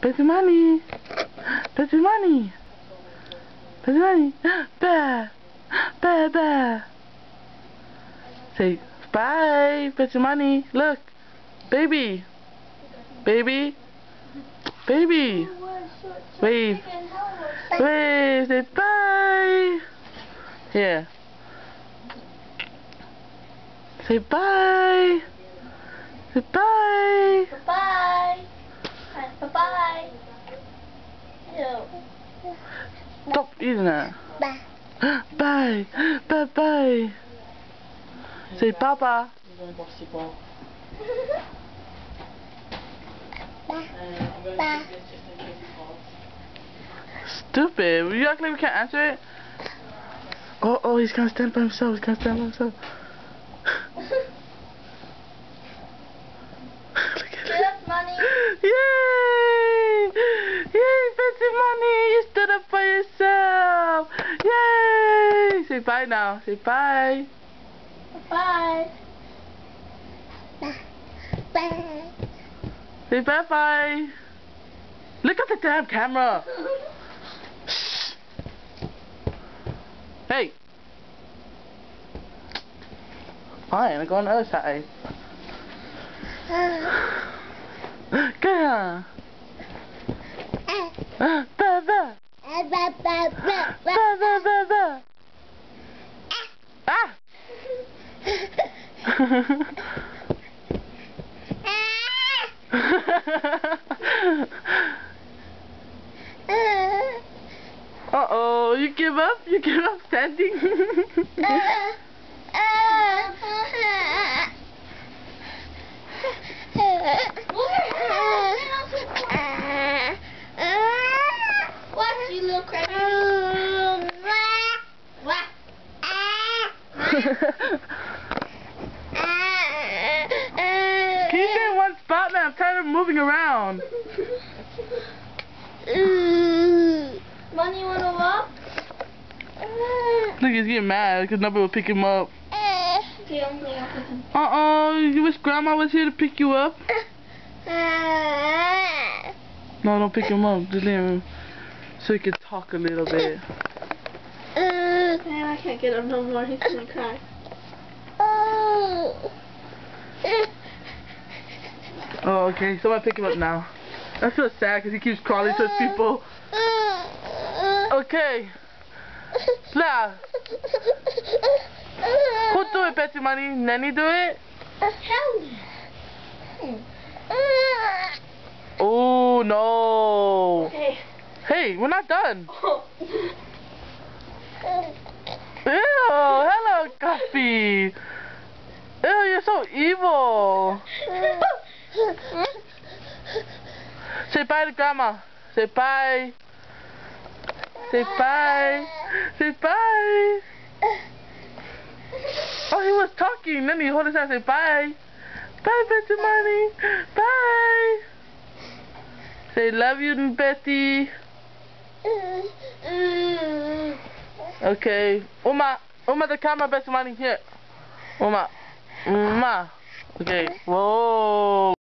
Betty Money. Betty Money. Betty Money. Bear. Bear, bear. Say bye, Betty Money. Look. Baby. Baby. Baby. Wave. Wave. Say bye. Here. Say bye. Say bye. Bye-bye. Bye-bye. Stop eating that. Bye. Bye. Bye bye. Say papa. Bye. Stupid. You act like we can't answer it? Oh, he's gonna stand by himself. He's gonna stand by himself. Get up, Money. Yay! Yay, Betty Money! You stood up for yourself! Yay! Say bye now. Say bye. Bye. Bye. Say bye bye. Look at the damn camera. Hey. Fine, I go on the other side. Go. Ba ba. Ba ba ba ba. Ah. Uh-oh, you give up? You give up standing? What, you little crazy? Can you stay in one spot, man? I'm tired of moving around. Money, you wanna walk? Look, he's getting mad because nobody will pick him up. Okay, I'm going up with him. You wish Grandma was here to pick you up? No, don't pick him up. Just leave him so he can talk a little bit. Man, I can't get him no more. He's gonna cry. Oh, okay. Somebody pick him up now. I feel sad because he keeps crawling towards people. Okay. Now. Who do it, Betty Money? Nanny do it? Hell Oh, no. Hey. Hey, we're not done. Ew, hello, Guppy. Ew, you're so evil. Say bye to Grandma. Say bye. Say bye. Say bye. Oh, he was talking. Then he hold his hand and say bye. Bye, Betty Money. Bye. Say love you, Betty. Okay. Uma, the camera, Betty Money, here. Uma. Okay. Whoa.